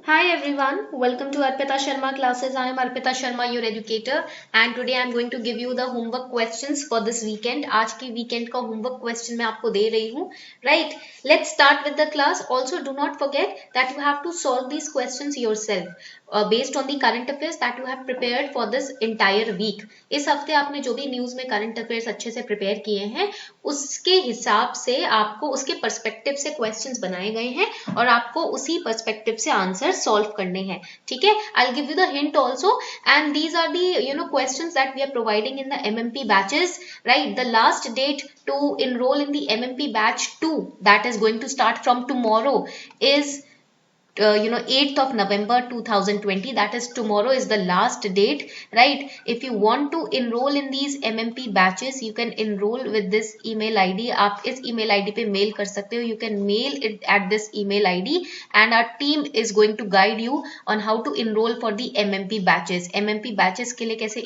Hi everyone, welcome to Arpita Sharma classes. I am Arpita Sharma, your educator, and today I am going to give you the homework questions for this weekend. आज के weekend का homework question मैं आपको दे रही हूँ. Right? Let's start with the class. Also, do not forget that you have to solve these questions yourself based on the current affairs that you have prepared for this entire week. इस हफ्ते आपने जो भी news में current affairs अच्छे से prepare किए हैं उसके हिसाब से आपको उसके पर्सपेक्टिव से क्वेश्चंस बनाए गए हैं और आपको उसी पर्सपेक्टिव से आंसर सॉल्व करने हैं. ठीक है, I will give you the hint also and these are the questions that we are providing in the MMP batches. Right, the last date to enroll in the MMP batch 2 that is going to start from tomorrow is 8th of November 2020. That is tomorrow is the last date. Right, if you want to enroll in these MMP batches you can enroll with this email ID. आप इस email ID पे mail कर सकते हो. You can mail it at this email ID and our team is going to guide you on how to enroll for the MMP batches. MMP batches के लिए कैसे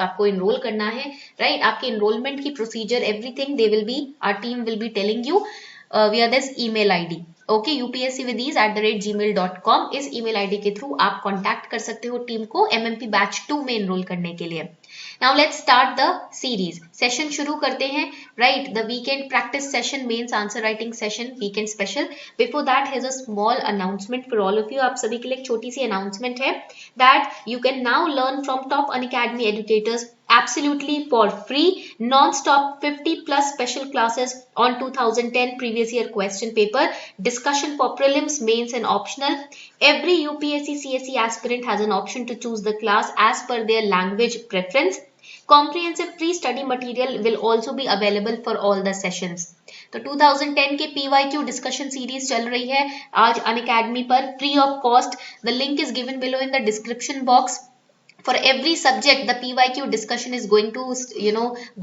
आपको enroll करना है. Right, आपके enrollment की procedure everything they will be, our team will be telling you via this email ID. Okay, upscwiththese@gmail.com. इस email ID के थ्रू आप कांटेक्ट कर सकते हो टीम को MMP बैच 2 में एनरोल करने के लिए. Now let's start the series. Session शुरू करते हैं. Right, the weekend practice session, mains answer writing session, weekend special. Before that has a small announcement for all of you. आप सभी के लिए एक छोटी सी अनाउंसमेंट है that you can now learn from top Unacademy educators absolutely for free non-stop 50 plus special classes on 2010 previous year question paper, discussion for prelims, mains and optional. Every UPSC CSE aspirant has an option to choose the class as per their language preference. Comprehensive free study material will also be available for all the sessions. तो 2010 के PYQ discussion series चल रही है आज Unacademy पर free of cost. The link is given below in the description box. For every subject the PYQ discussion is going to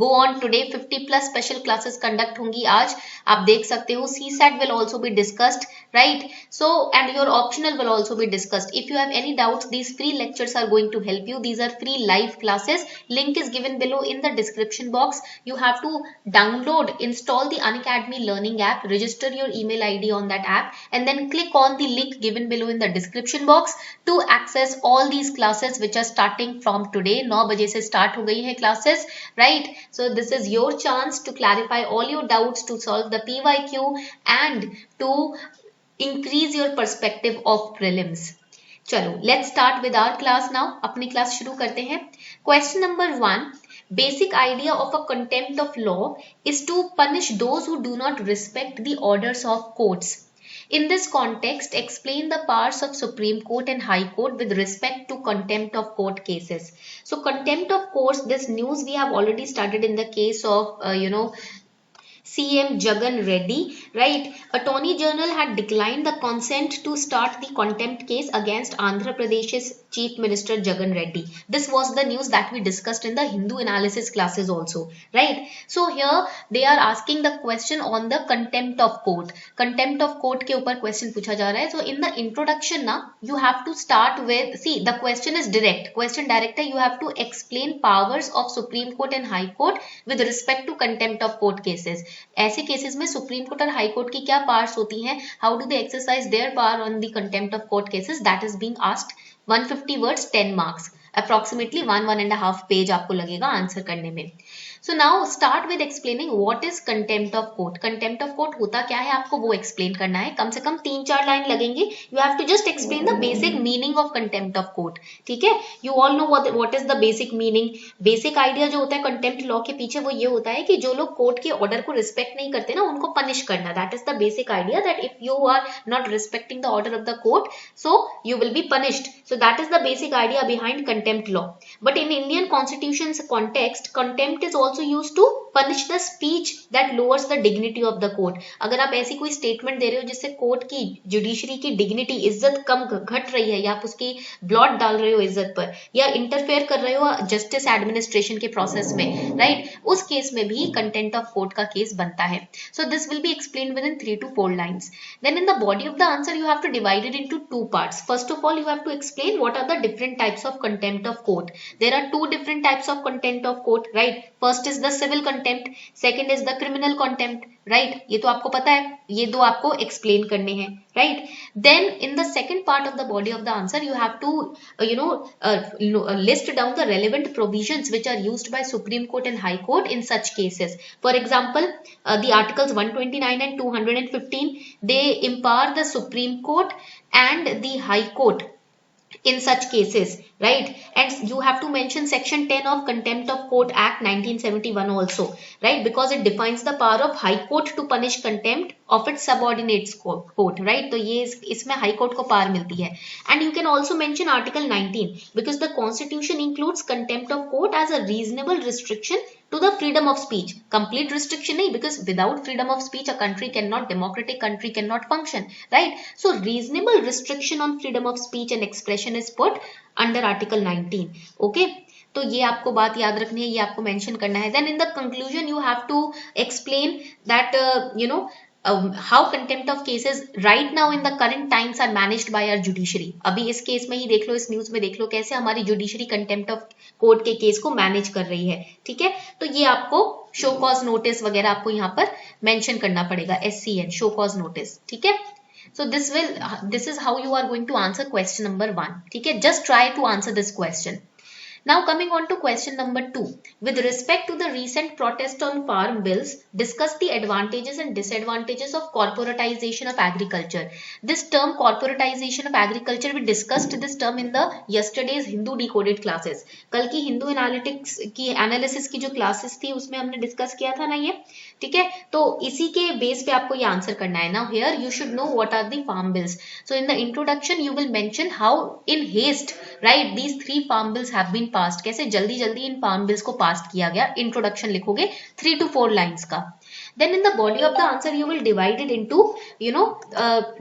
go on today. 50 plus special classes conduct होंगी आज, आप देख सकते हो. CSAT will also be discussed, right? So and your optional will also be discussed. If you have any doubts, these free lectures are going to help you. These are free live classes. Link is given below in the description box. You have to download, install the Unacademy learning app, register your email ID on that app and then click on the link given below in the description box to access all these classes which are starting from today. 9 बजे से start हो गई है classes, right? So this is your chance to clarify all your doubts, to solve the PYQ and to increase your perspective of prelims. चलो, let's start with our class now. अपनी class शुरू करते हैं. Question number 1. Basic idea of a contempt of law is to punish those who do not respect the orders of courts. In this context, explain the powers of Supreme Court and High Court with respect to contempt of court cases. So contempt of courts, this news we have already studied in the case of, CM Jagan Reddy, right? Attorney General had declined the consent to start the contempt case against Andhra Pradesh's Chief Minister Jagan Reddy. This was the news that we discussed in the Hindu analysis classes also, right? So here they are asking the question on the contempt of court. Contempt of court के ऊपर question पूछा जा रहा है. So in the introduction ना, you have to start with, see the question is direct. Question direct है. You have to explain powers of Supreme Court and High Court with respect to contempt of court cases. ऐसे cases में supreme court और high court की क्या powers होती हैं, how do they exercise their power on the contempt of court cases, that is being asked. 150 words 10 marks, approximately 1.5 page आपको लगेगा answer करने में. So now start with explaining what is contempt of court. Contempt of court होता क्या है आपको वो explain करना है. कम से कम 3-4 लाइन लगेंगे. You have to just explain the basic meaning of contempt of court. ठीक है, you all know what is the basic meaning. Basic idea जो होता है contempt law के पीछे वो ये होता है कि जो लोग कोर्ट के ऑर्डर को रिस्पेक्ट नहीं करते ना उनको पनिश करना. That is the basic idea, that if you are not respecting the order of the court, so you will be punished. So that is the basic idea behind contempt law. But in Indian constitution's context, contempt is also used to punish the speech that lowers the dignity of the court. अगर आप ऐसी कोई statement दे रहे हो जिससे court की judiciary की dignity इज्जत कम घट रही है या आप उसकी ब्लॉट डाल रहे हो इज्जत पर या इंटरफेयर कर रहे हो जस्टिस एडमिनिस्ट्रेशन के प्रोसेस में, राइट, उस केस में भी कंटेम्प्ट ऑफ कोर्ट का केस बनता है. So this will be explained within 3 to 4 lines. Then in the body of the answer you have to divide it into 2 parts. First of all you have to explain what are the different types of contempt of court. There are 2 different types of contempt of court, right? First is the civil contempt contempt, second is the criminal contempt, right, ये तो आपको पता है, ये दो आपको explain करने हैं, right. Then in the second part of the body of the answer you have to list down the relevant provisions which are used by Supreme Court and High Court in such cases. For example, the articles 129 and 215, they empower the Supreme Court and the High Court in such cases, right. And you have to mention section 10 of Contempt of Court Act 1971 also, right, because it defines the power of High Court to punish contempt of its subordinates court, right. तो ये इसमें High Court को power मिलती है. And you can also mention article 19 because the constitution includes contempt of court as a reasonable restriction to the freedom of speech. Complete restriction nahi, because without freedom of speech a country cannot, democratic country cannot function, right. So reasonable restriction on freedom of speech and expression is put under article 19. Okay, तो ये आपको बात याद रखनी है, ये आपको mention करना है. Then in the conclusion you have to explain that how contempt of cases right now in the current times are managed by our judiciary. अभी इस केस में ही देख लो, इस न्यूज में देख लो कैसे हमारी जुडिशरी कंटेम्प्ट ऑफ कोर्ट के केस को मैनेज कर रही है, ठीक है. तो ये आपको शो कॉज नोटिस वगैरह आपको यहाँ पर मेंशन करना पड़ेगा, SCN, शो कॉज नोटिस, ठीक है. So this is how you are going to answer question number 1, ठीक है. Just try to answer this question. Now coming on to question number 2. With respect to the recent protest on farm bills, discuss the advantages and disadvantages of corporatization of agriculture. This term corporatization of agriculture, we discussed this term in the yesterday's Hindu decoded classes. कल की Hindu analytics की analysis की जो classes थी उसमें हमने discuss किया था ना ये, ठीक है. तो इसी के बेस पे आपको ये आंसर करना है. Now here you should know what are the farm bills. So in the introduction you will mention how in haste, right, these 3 farm bills have been passed. कैसे जल्दी जल्दी इन फार्म बिल्स को पास किया गया, इंट्रोडक्शन लिखोगे 3 to 4 lines का. Then in the body of the answer you will divide it into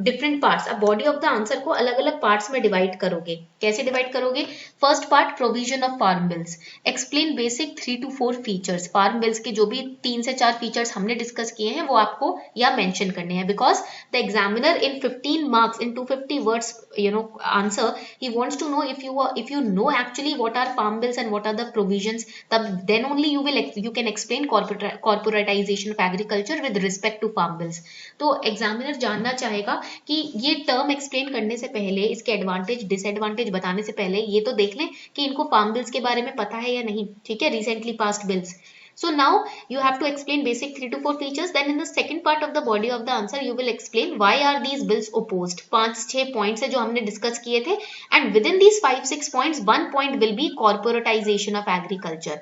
different parts. अब body of the answer को अलग अलग parts में divide करोगे. कैसे divide करोगे? First part, provision of farm bills. Explain basic 3 to 4 features. farm bills के जो भी 3 से 4 features हमने discuss किए हैं वो आपको यहाँ mention करने हैं, because the examiner in 15 marks in 250 words answer, he wants to know if you know actually what are farm bills and what are the provisions, then only you can explain corporatization of agriculture with respect to farm bills. तो examiner जानना चाहेगा कि ये term explain करने से पहले, इसके advantage disadvantage बताने से पहले ये तो देख लें कि इनको फार्म बिल्स के बारे में पता है या नहीं, ठीक है, recently passed bills. So now you have to explain basic 3 to 4 features. Then in the second part of the body of the answer you will explain why are these bills opposed. 5-6 points है जो हमने discuss किए थे, and within these 5-6 points 1 point will be corporatization of agriculture.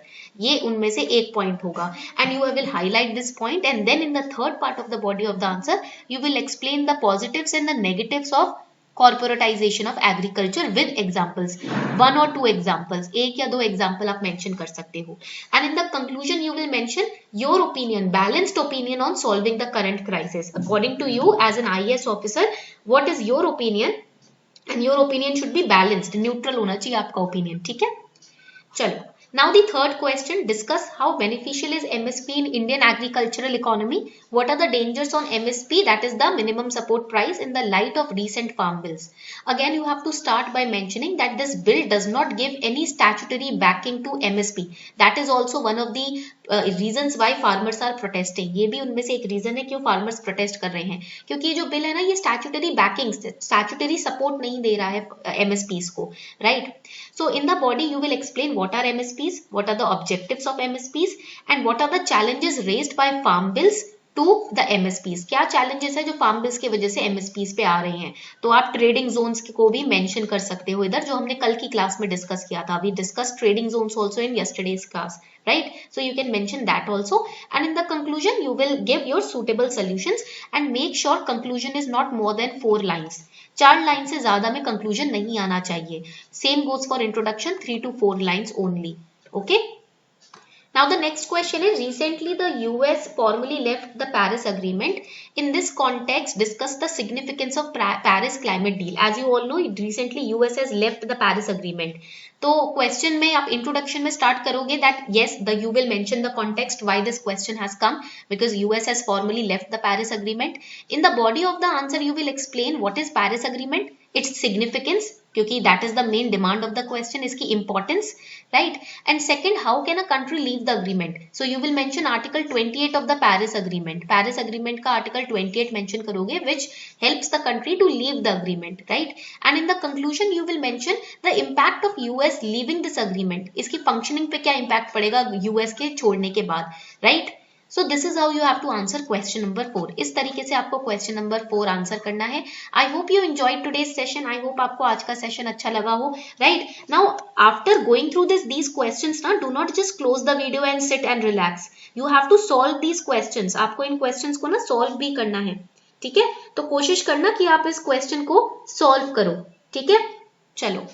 ये उनमें से एक point होगा, and you will highlight this point. And then in the third part of the body of the answer you will explain the positives and the negatives of corporatization of agriculture with examples, 1 or 2 examples, एक या 2 example आप mention कर सकते हो. And in the conclusion you will mention your opinion, balanced opinion on solving the current crisis. According to you as an IAS officer, what is your opinion? And your opinion should be balanced, neutral होना चाहिए आपका opinion, ठीक है. चलो, now the third question, discuss how beneficial is MSP in Indian agricultural economy. What are the dangers on MSP, that is the minimum support price, in the light of recent farm bills? Again you have to start by mentioning that this bill does not give any statutory backing to MSP. That is also one of the reasons why farmers are protesting. ये भी उनमें से एक reason है क्यों farmers protest कर रहे हैं, क्योंकि ये जो बिल है ना ये statutory backing, statutory support नहीं दे रहा है MSPs को, right? So in the body you will explain what are MSPs, what are the objectives of MSPs, and what are the challenges raised by farm bills to the MSPs. क्या challenges है जो farm bills की वजह से MSPs पे आ रहे हैं. तो आप trading zones को भी mention कर सकते हो इधर, जो हमने कल की क्लास में discuss किया था. We discussed trading zones also in yesterday's class, right? So you can mention that also. And in the conclusion you will give your suitable solutions and make sure conclusion is not more than 4 lines. 4 line से ज्यादा में conclusion नहीं आना चाहिए. Same goes for introduction, 3 to 4 lines only. Okay. Now the next question is, recently the US formally left the Paris Agreement. In this context, discuss the significance of Paris Climate Deal. As you all know, recently US has left the Paris Agreement. तो question में आप introduction में start करोगे that yes, you will mention the context why this question has come, because US has formally left the Paris Agreement. In the body of the answer you will explain what is Paris Agreement. Its significance, क्योंकि that is the main demand of the question, इसकी importance, right. And second, how can a country leave the agreement. So you will mention article 28 of the Paris agreement. Paris agreement का article 28 mention करोगे which helps the country to leave the agreement, right. And in the conclusion you will mention the impact of US leaving this agreement. इसकी functioning पे क्या impact पड़ेगा US के छोड़ने के बाद, right. So this is how you have to answer question number 4. इस तरीके से आपको question number 4 आंसर करना है. I hope you enjoyed today's session. I hope आपको आज का सेशन अच्छा लगा हो. Right now, after going through these questions ना, do not just close the video and sit and relax. You have to solve these questions. आपको इन questions को ना solve भी करना है, ठीक है. तो कोशिश करना कि आप इस question को solve करो, ठीक है. चलो.